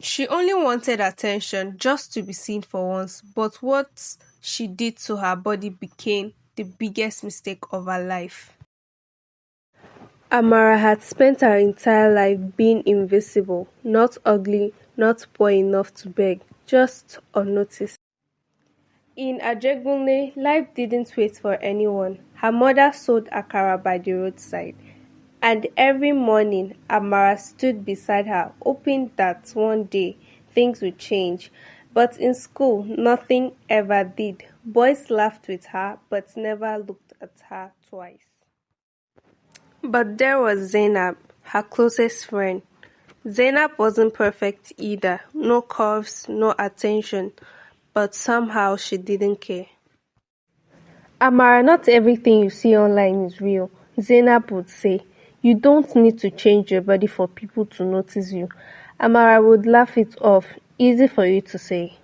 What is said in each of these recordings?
She only wanted attention just to be seen for once, but what she did to her body became the biggest mistake of her life. Amara had spent her entire life being invisible, not ugly, not poor enough to beg, just unnoticed. In Ajegunle, life didn't wait for anyone. Her mother sold akara by the roadside, and every morning Amara stood beside her, hoping that one day things would change. But in school, nothing ever did. Boys laughed with her, but never looked at her twice. But there was Zainab, her closest friend. Zainab wasn't perfect either. No curves, no attention. But somehow she didn't care. Amara, not everything you see online is real. Zainab would say, you don't need to change your body for people to notice you. Amara would laugh it off, easy for you to say.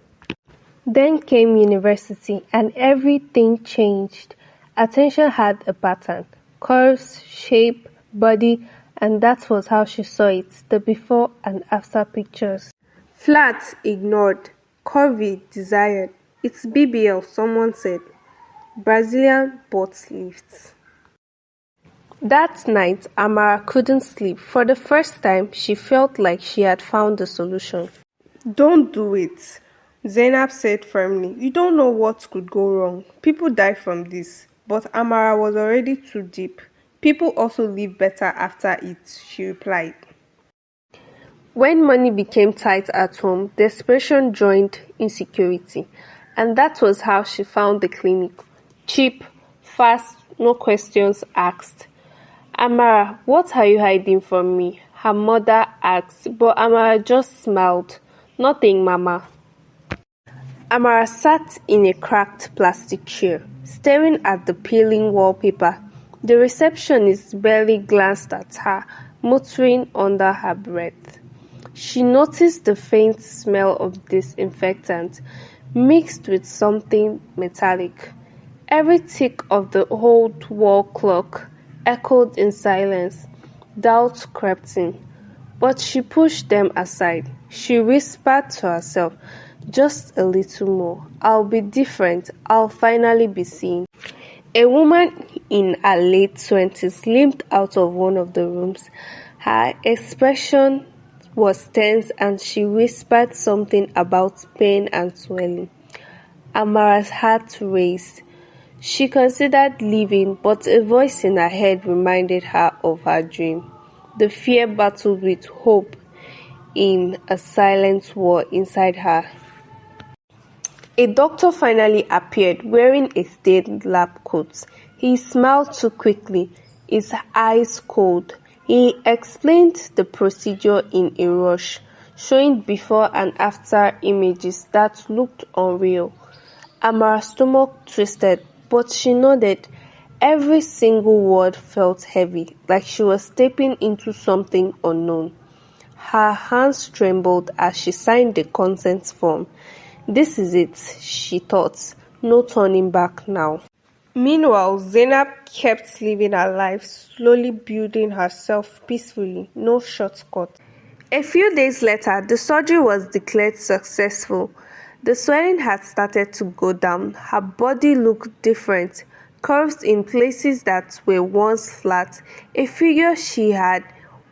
Then came university and everything changed. Attention had a pattern, curves, shape, body, and that was how she saw it, the before and after pictures. Flat, ignored. Curvy, desired. It's BBL, someone said. Brazilian butt lifts. That night, Amara couldn't sleep. For the first time, she felt like she had found the solution. Don't do it, Zainab said firmly. You don't know what could go wrong. People die from this. But Amara was already too deep. People also live better after it, she replied. When money became tight at home, desperation joined insecurity. And that was how she found the clinic. Cheap, fast, no questions asked. Amara, what are you hiding from me? Her mother asked, but Amara just smiled. Nothing, Mama. Amara sat in a cracked plastic chair, staring at the peeling wallpaper. The receptionist barely glanced at her, muttering under her breath. She noticed the faint smell of disinfectant mixed with something metallic. Every tick of the old wall clock echoed in silence. Doubts crept in, but she pushed them aside. She whispered to herself, just a little more. I'll be different. I'll finally be seen. A woman in her late 20s limped out of one of the rooms. Her expression was tense and she whispered something about pain and swelling. Amara's heart raced. She considered leaving, but a voice in her head reminded her of her dream. The fear battled with hope in a silent war inside her. A doctor finally appeared, wearing a stained lab coat. He smiled too quickly, his eyes cold. He explained the procedure in a rush, showing before and after images that looked unreal. Amara's stomach twisted, but she nodded. Every single word felt heavy, like she was stepping into something unknown. Her hands trembled as she signed the consent form. This is it, she thought. No turning back now. Meanwhile, Zainab kept living her life, slowly building herself peacefully, no shortcut. A few days later, the surgery was declared successful. The swelling had started to go down. Her body looked different, curves in places that were once flat, a figure she had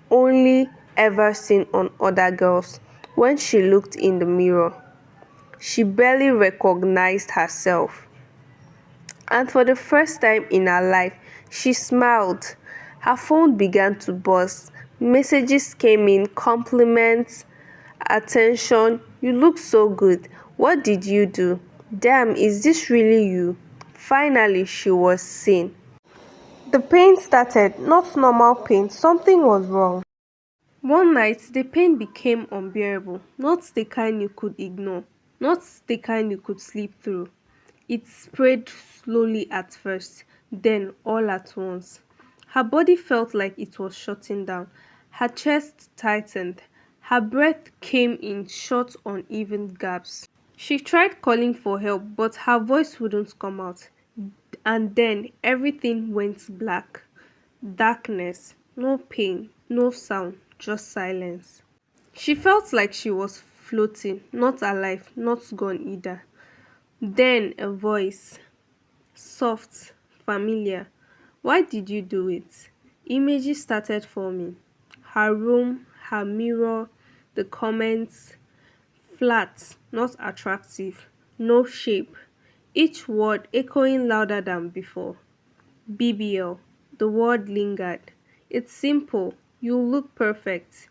only ever seen on other girls. When she looked in the mirror, she barely recognized herself. And for the first time in her life, she smiled. Her phone began to buzz. Messages came in, compliments, attention. You look so good. What did you do? Damn, is this really you? Finally, she was seen. The pain started, not normal pain. Something was wrong. One night, the pain became unbearable, not the kind you could ignore, not the kind you could sleep through. It spread slowly at first, then all at once. Her body felt like it was shutting down. Her chest tightened. Her breath came in short, uneven gaps. She tried calling for help, but her voice wouldn't come out. And then everything went black. Darkness, no pain, no sound, just silence. She felt like she was floating, not alive, not gone either. Then a voice, soft, familiar. Why did you do it? Images started forming. Her room, her mirror, the comments, flat, not attractive, no shape, each word echoing louder than before. BBL, the word lingered. It's simple. You look perfect.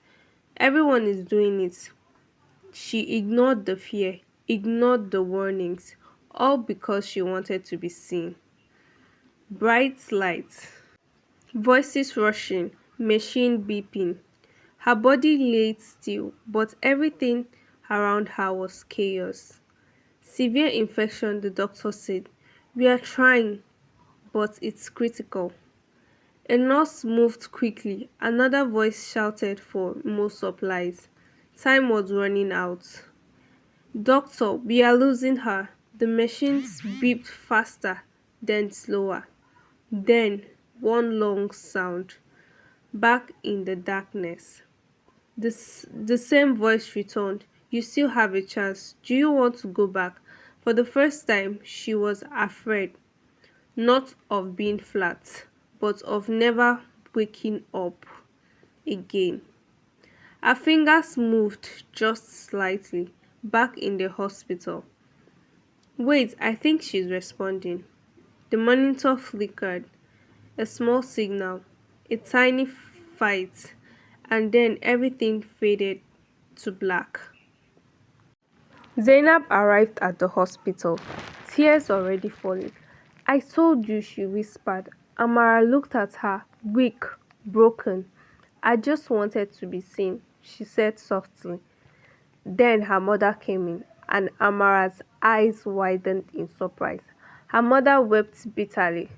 Everyone is doing it. She ignored the fear, ignored the warnings, all because she wanted to be seen. Bright lights, voices rushing, machine beeping. Her body lay still, but everything around her was chaos. Severe infection, the doctor said. We are trying, but it's critical. A nurse moved quickly. Another voice shouted for more supplies. Time was running out. Doctor, we are losing her. The machines beeped faster, then slower. Then one long sound. Back in the darkness. The same voice returned. You still have a chance. Do you want to go back? For the first time, she was afraid, not of being flat, but of never waking up again. Her fingers moved just slightly, back in the hospital. Wait, I think she's responding. The monitor flickered. A small signal, a tiny fight, and then everything faded to black. Zainab arrived at the hospital, tears already falling. I told you, she whispered. Amara looked at her, weak, broken. I just wanted to be seen, she said softly. Then her mother came in, and Amara's eyes widened in surprise. Her mother wept bitterly,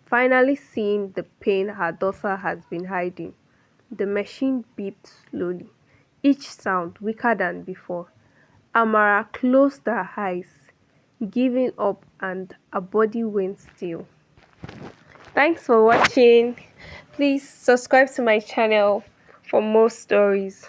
finally seeing the pain her daughter has been hiding. The machine beeped slowly, each sound weaker than before. Amara closed her eyes, giving up, and her body went still. Thanks for watching. Please subscribe to my channel for more stories.